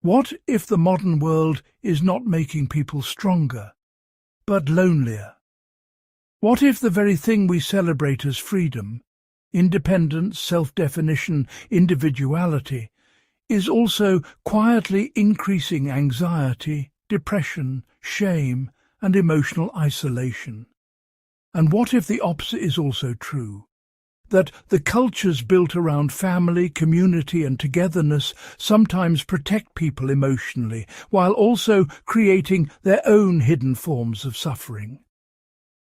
What if the modern world is not making people stronger, but lonelier? What if the very thing we celebrate as freedom, independence, self-definition, individuality, is also quietly increasing anxiety, depression, shame, and emotional isolation? And what if the opposite is also true? That the cultures built around family, community and togetherness sometimes protect people emotionally, while also creating their own hidden forms of suffering.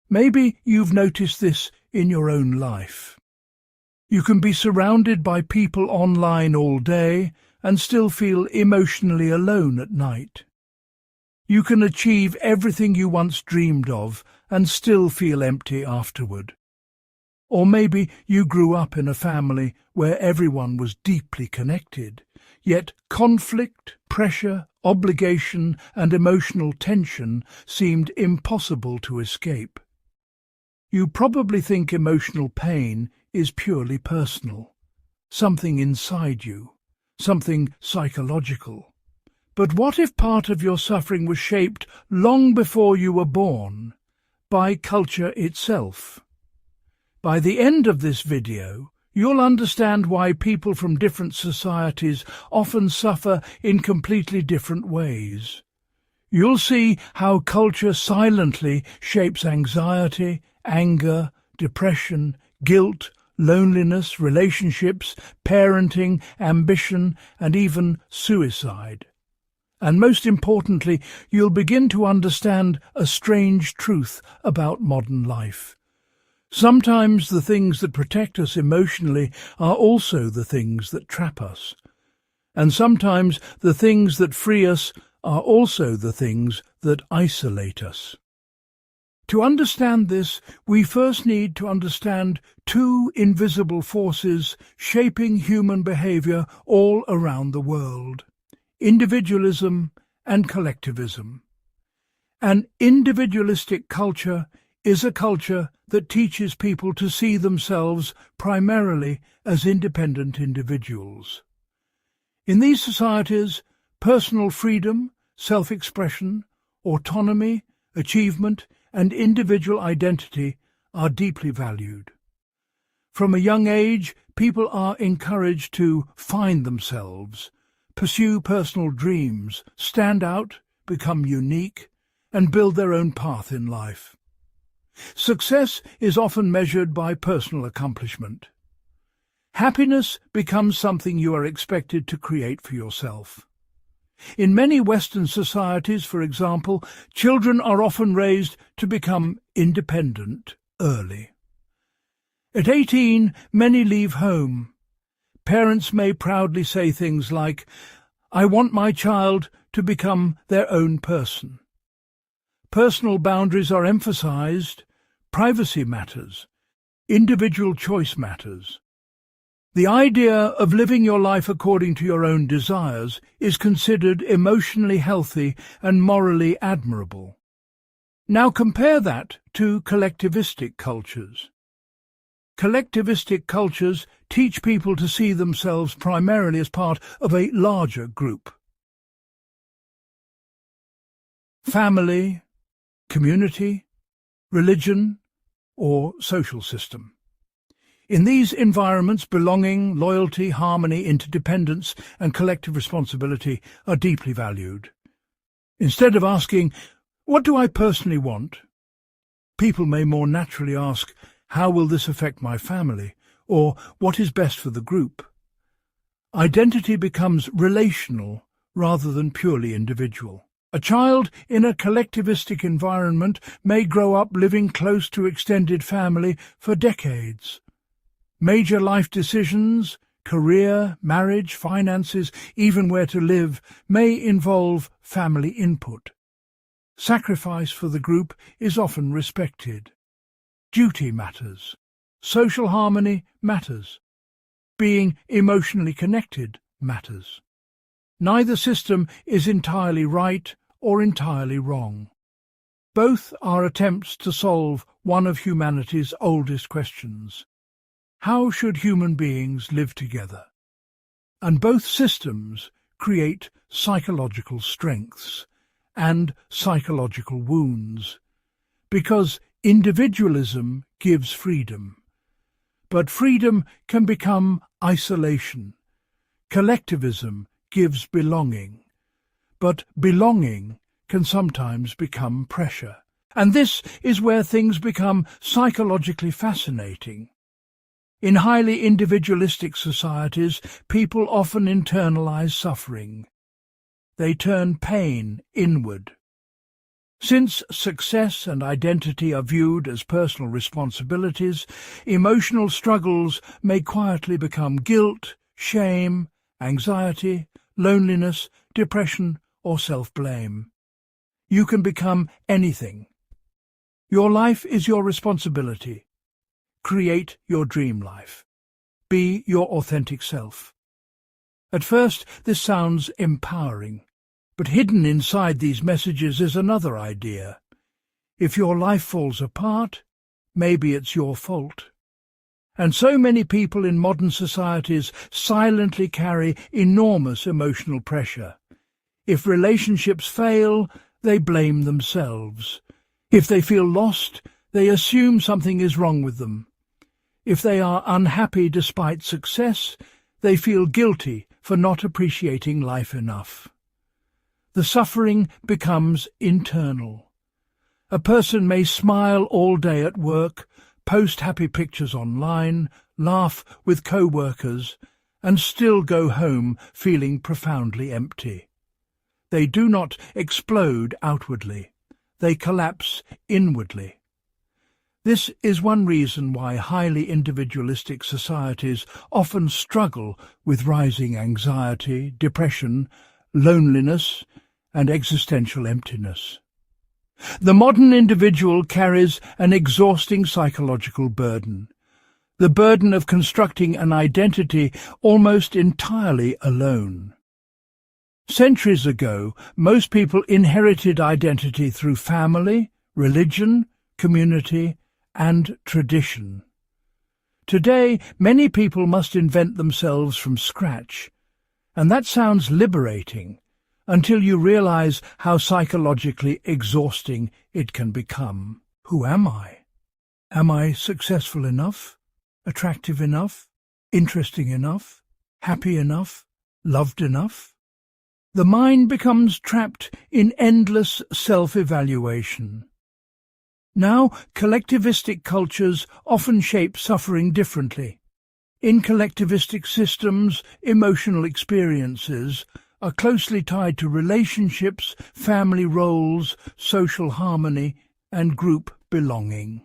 Maybe you've noticed this in your own life. You can be surrounded by people online all day and still feel emotionally alone at night. You can achieve everything you once dreamed of and still feel empty afterward. Or maybe you grew up in a family where everyone was deeply connected, yet conflict, pressure, obligation and emotional tension seemed impossible to escape. You probably think emotional pain is purely personal, something inside you, something psychological. But what if part of your suffering was shaped long before you were born by culture itself? By the end of this video, you'll understand why people from different societies often suffer in completely different ways. You'll see how culture silently shapes anxiety, anger, depression, guilt, loneliness, relationships, parenting, ambition, and even suicide. And most importantly, you'll begin to understand a strange truth about modern life. Sometimes the things that protect us emotionally are also the things that trap us. And sometimes the things that free us are also the things that isolate us. To understand this, we first need to understand two invisible forces shaping human behavior all around the world: individualism and collectivism. An individualistic culture is a culture that teaches people to see themselves primarily as independent individuals. In these societies, personal freedom, self-expression, autonomy, achievement, and individual identity are deeply valued. From a young age, people are encouraged to find themselves, pursue personal dreams, stand out, become unique, and build their own path in life. Success is often measured by personal accomplishment. Happiness becomes something you are expected to create for yourself. In many Western societies, for example, children are often raised to become independent early. At 18, many leave home. Parents may proudly say things like, "I want my child to become their own person." Personal boundaries are emphasized, privacy matters, individual choice matters. The idea of living your life according to your own desires is considered emotionally healthy and morally admirable. Now compare that to collectivistic cultures. Collectivistic cultures teach people to see themselves primarily as part of a larger group. Family, community, religion, or social system. In these environments, belonging, loyalty, harmony, interdependence, and collective responsibility are deeply valued. Instead of asking, "What do I personally want?" people may more naturally ask, "How will this affect my family?" or "What is best for the group?" Identity becomes relational rather than purely individual. A child in a collectivistic environment may grow up living close to extended family for decades. Major life decisions, career, marriage, finances, even where to live, may involve family input. Sacrifice for the group is often respected. Duty matters. Social harmony matters. Being emotionally connected matters. Neither system is entirely right or entirely wrong. Both are attempts to solve one of humanity's oldest questions: how should human beings live together? And both systems create psychological strengths and psychological wounds, because individualism gives freedom. But freedom can become isolation. Collectivism gives belonging, but belonging can sometimes become pressure. And this is where things become psychologically fascinating. In highly individualistic societies, people often internalize suffering. They turn pain inward. Since success and identity are viewed as personal responsibilities, emotional struggles may quietly become guilt, shame, anxiety, loneliness, depression, or self-blame. You can become anything. Your life is your responsibility. Create your dream life. Be your authentic self. At first, this sounds empowering, but hidden inside these messages is another idea. If your life falls apart, maybe it's your fault. And so many people in modern societies silently carry enormous emotional pressure. If relationships fail, they blame themselves. If they feel lost, they assume something is wrong with them. If they are unhappy despite success, they feel guilty for not appreciating life enough. The suffering becomes internal. A person may smile all day at work, post happy pictures online, laugh with co-workers, and still go home feeling profoundly empty. They do not explode outwardly. They collapse inwardly. This is one reason why highly individualistic societies often struggle with rising anxiety, depression, loneliness, and existential emptiness. The modern individual carries an exhausting psychological burden, the burden of constructing an identity almost entirely alone. Centuries ago, most people inherited identity through family, religion, community, and tradition. Today, many people must invent themselves from scratch, and that sounds liberating until you realize how psychologically exhausting it can become. Who am I? Am I successful enough? Attractive enough? Interesting enough? Happy enough? Loved enough? The mind becomes trapped in endless self-evaluation. Now, collectivistic cultures often shape suffering differently. In collectivistic systems, emotional experiences are closely tied to relationships, family roles, social harmony, and group belonging.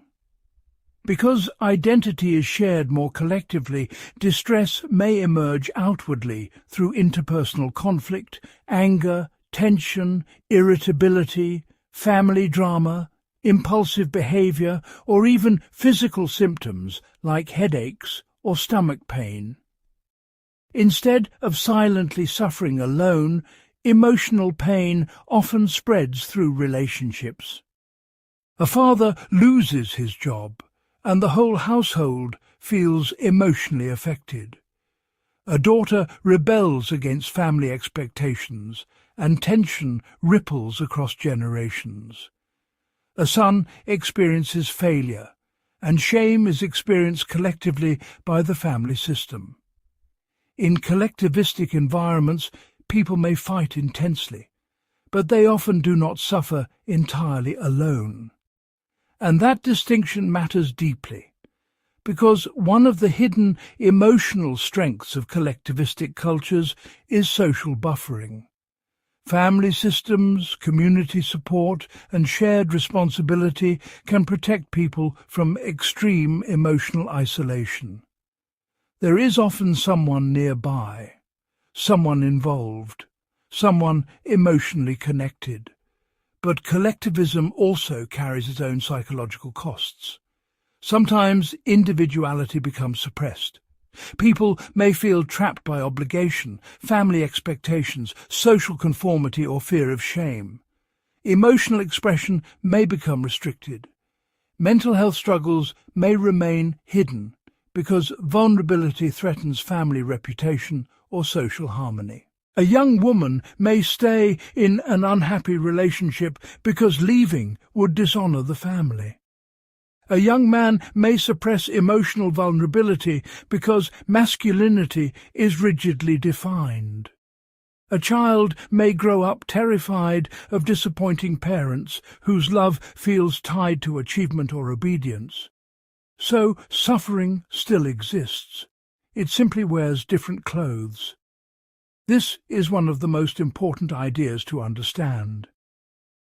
Because identity is shared more collectively, distress may emerge outwardly through interpersonal conflict, anger, tension, irritability, family drama, impulsive behavior, or even physical symptoms like headaches or stomach pain. Instead of silently suffering alone, emotional pain often spreads through relationships. A father loses his job, and the whole household feels emotionally affected. A daughter rebels against family expectations, and tension ripples across generations. A son experiences failure, and shame is experienced collectively by the family system. In collectivistic environments, people may fight intensely, but they often do not suffer entirely alone. And that distinction matters deeply, because one of the hidden emotional strengths of collectivistic cultures is social buffering. Family systems, community support, and shared responsibility can protect people from extreme emotional isolation. There is often someone nearby, someone involved, someone emotionally connected. But collectivism also carries its own psychological costs. Sometimes individuality becomes suppressed. People may feel trapped by obligation, family expectations, social conformity, or fear of shame. Emotional expression may become restricted. Mental health struggles may remain hidden because vulnerability threatens family reputation or social harmony. A young woman may stay in an unhappy relationship because leaving would dishonor the family. A young man may suppress emotional vulnerability because masculinity is rigidly defined. A child may grow up terrified of disappointing parents whose love feels tied to achievement or obedience. So suffering still exists. It simply wears different clothes. This is one of the most important ideas to understand.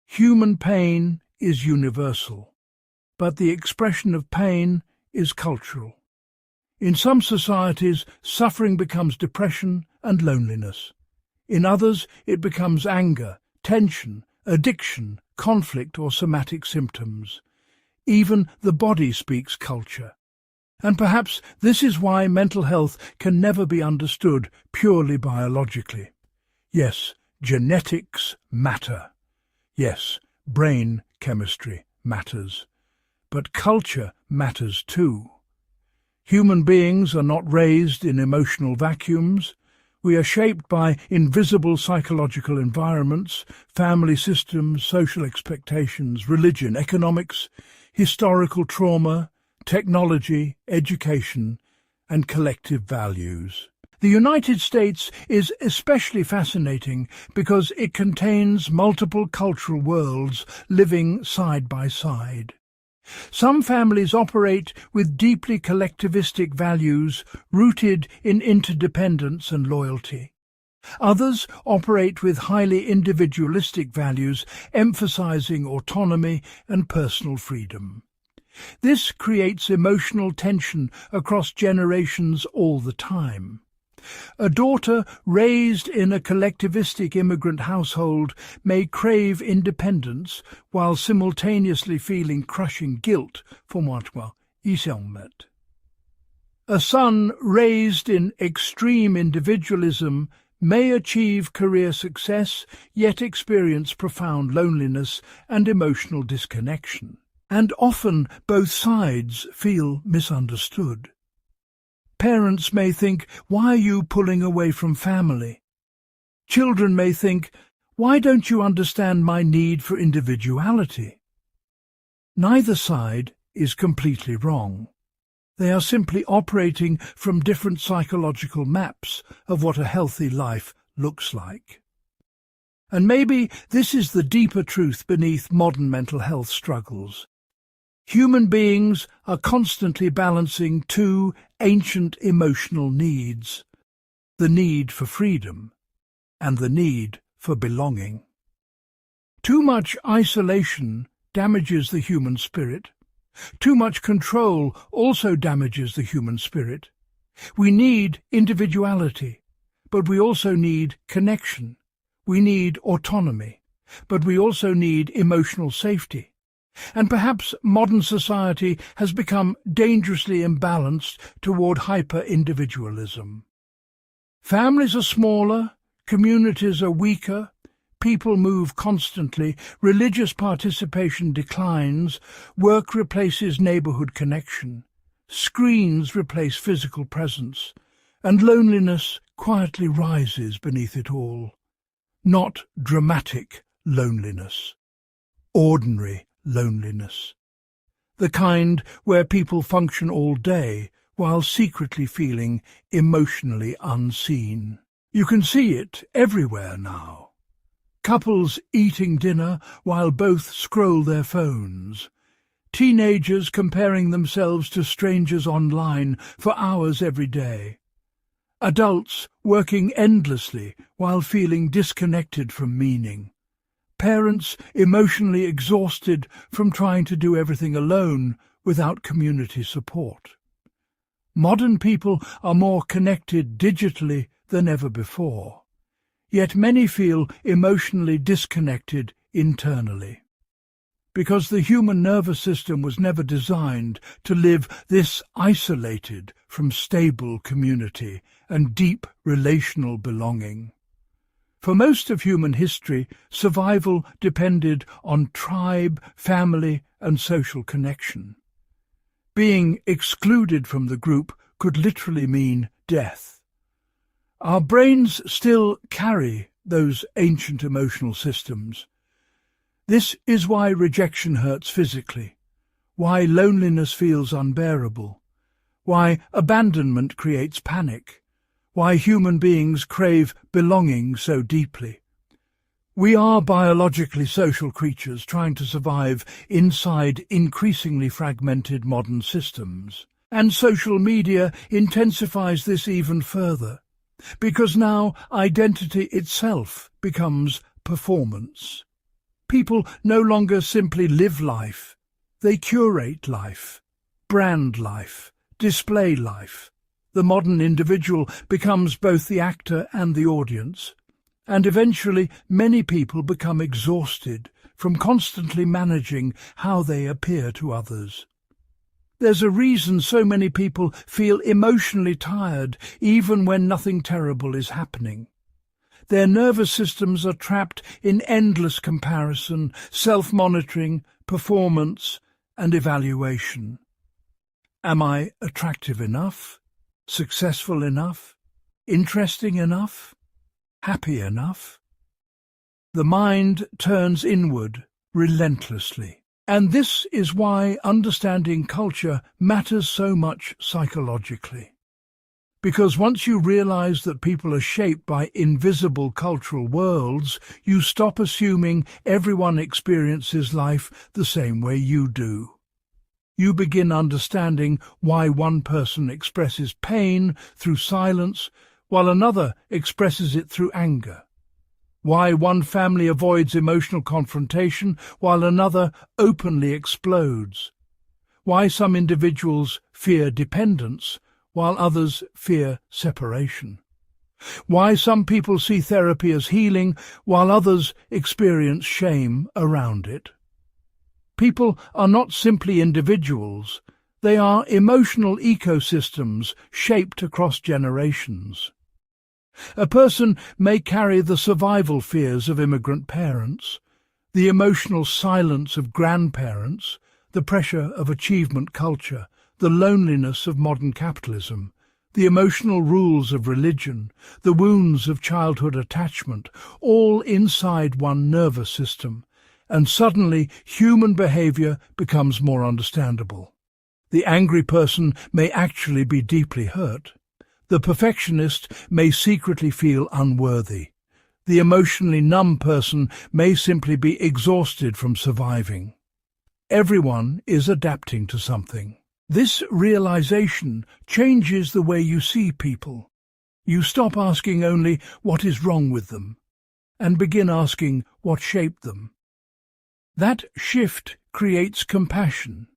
Human pain is universal, but the expression of pain is cultural. In some societies, suffering becomes depression and loneliness. In others, it becomes anger, tension, addiction, conflict, or somatic symptoms. Even the body speaks culture. And perhaps this is why mental health can never be understood purely biologically. Yes, genetics matter. Yes, brain chemistry matters. But culture matters too. Human beings are not raised in emotional vacuums. We are shaped by invisible psychological environments, family systems, social expectations, religion, economics, historical trauma, technology, education, and collective values. The United States is especially fascinating because it contains multiple cultural worlds living side by side. Some families operate with deeply collectivistic values rooted in interdependence and loyalty. Others operate with highly individualistic values emphasizing autonomy and personal freedom. This creates emotional tension across generations all the time. A daughter raised in a collectivistic immigrant household may crave independence while simultaneously feeling crushing guilt for what isolement. A son raised in extreme individualism may achieve career success yet experience profound loneliness and emotional disconnection. And often both sides feel misunderstood. Parents may think, "Why are you pulling away from family?" Children may think, "Why don't you understand my need for individuality?" Neither side is completely wrong. They are simply operating from different psychological maps of what a healthy life looks like. And maybe this is the deeper truth beneath modern mental health struggles. Human beings are constantly balancing two ancient emotional needs, the need for freedom and the need for belonging. Too much isolation damages the human spirit. Too much control also damages the human spirit. We need individuality, but we also need connection. We need autonomy, but we also need emotional safety. And perhaps modern society has become dangerously imbalanced toward hyper-individualism. Families are smaller, communities are weaker, people move constantly, religious participation declines, work replaces neighborhood connection, screens replace physical presence, and loneliness quietly rises beneath it all. Not dramatic loneliness, ordinary loneliness. The kind where people function all day while secretly feeling emotionally unseen. You can see it everywhere now. Couples eating dinner while both scroll their phones. Teenagers comparing themselves to strangers online for hours every day. Adults working endlessly while feeling disconnected from meaning. Parents emotionally exhausted from trying to do everything alone without community support. Modern people are more connected digitally than ever before, yet many feel emotionally disconnected internally. Because the human nervous system was never designed to live this isolated from stable community and deep relational belonging. For most of human history, survival depended on tribe, family, and social connection. Being excluded from the group could literally mean death. Our brains still carry those ancient emotional systems. This is why rejection hurts physically, why loneliness feels unbearable, why abandonment creates panic, why human beings crave belonging so deeply. We are biologically social creatures trying to survive inside increasingly fragmented modern systems. And social media intensifies this even further, because now identity itself becomes performance. People no longer simply live life, they curate life, brand life, display life. The modern individual becomes both the actor and the audience, and eventually many people become exhausted from constantly managing how they appear to others. There's a reason so many people feel emotionally tired even when nothing terrible is happening. Their nervous systems are trapped in endless comparison, self-monitoring, performance, and evaluation. Am I attractive enough? Successful enough? Interesting enough? Happy enough? The mind turns inward relentlessly. And this is why understanding culture matters so much psychologically. Because once you realize that people are shaped by invisible cultural worlds, you stop assuming everyone experiences life the same way you do. You begin understanding why one person expresses pain through silence, while another expresses it through anger. Why one family avoids emotional confrontation while another openly explodes. Why some individuals fear dependence while others fear separation. Why some people see therapy as healing while others experience shame around it. People are not simply individuals, they are emotional ecosystems shaped across generations. A person may carry the survival fears of immigrant parents, the emotional silence of grandparents, the pressure of achievement culture, the loneliness of modern capitalism, the emotional rules of religion, the wounds of childhood attachment, all inside one nervous system, and suddenly human behavior becomes more understandable. The angry person may actually be deeply hurt. The perfectionist may secretly feel unworthy. The emotionally numb person may simply be exhausted from surviving. Everyone is adapting to something. This realization changes the way you see people. You stop asking only what is wrong with them, and begin asking what shaped them. That shift creates compassion,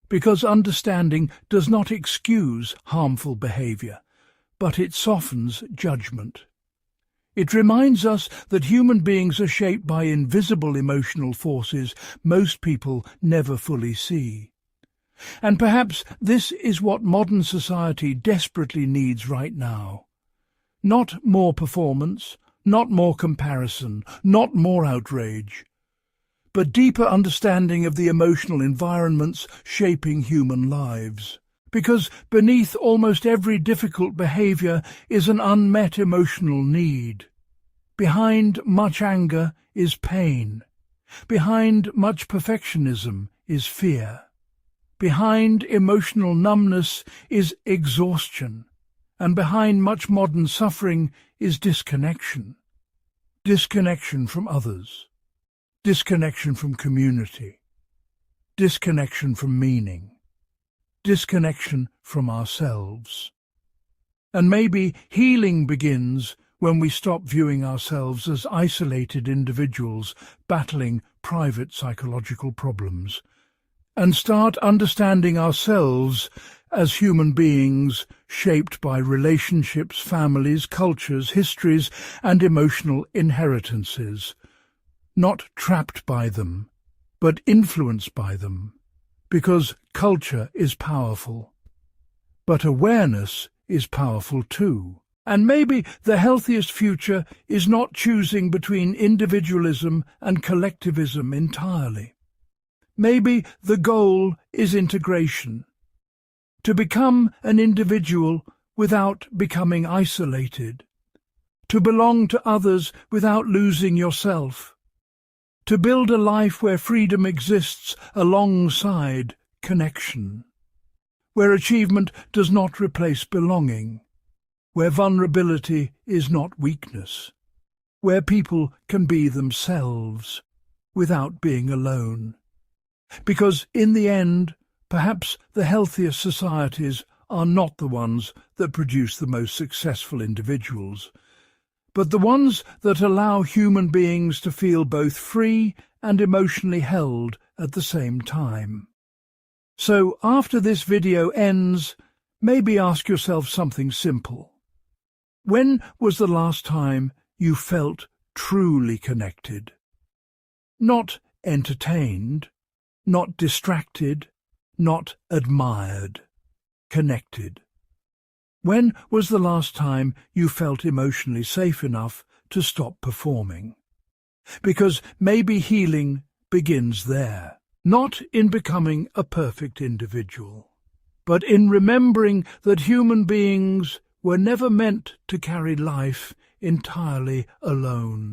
because understanding does not excuse harmful behavior, but it softens judgment. It reminds us that human beings are shaped by invisible emotional forces most people never fully see. And perhaps this is what modern society desperately needs right now. Not more performance, not more comparison, not more outrage, but deeper understanding of the emotional environments shaping human lives. Because beneath almost every difficult behavior is an unmet emotional need. Behind much anger is pain. Behind much perfectionism is fear. Behind emotional numbness is exhaustion. And behind much modern suffering is disconnection. Disconnection from others. Disconnection from community. Disconnection from meaning. Disconnection from ourselves. And maybe healing begins when we stop viewing ourselves as isolated individuals battling private psychological problems, and start understanding ourselves as human beings shaped by relationships, families, cultures, histories, and emotional inheritances, not trapped by them, but influenced by them. Because culture is powerful, but awareness is powerful too. And maybe the healthiest future is not choosing between individualism and collectivism entirely. Maybe the goal is integration, to become an individual without becoming isolated, to belong to others without losing yourself, to build a life where freedom exists alongside connection, where achievement does not replace belonging, where vulnerability is not weakness, where people can be themselves without being alone. Because in the end, perhaps the healthiest societies are not the ones that produce the most successful individuals, but the ones that allow human beings to feel both free and emotionally held at the same time. So after this video ends, maybe ask yourself something simple. When was the last time you felt truly connected? Not entertained, not distracted, not admired. Connected. When was the last time you felt emotionally safe enough to stop performing? Because maybe healing begins there, not in becoming a perfect individual, but in remembering that human beings were never meant to carry life entirely alone.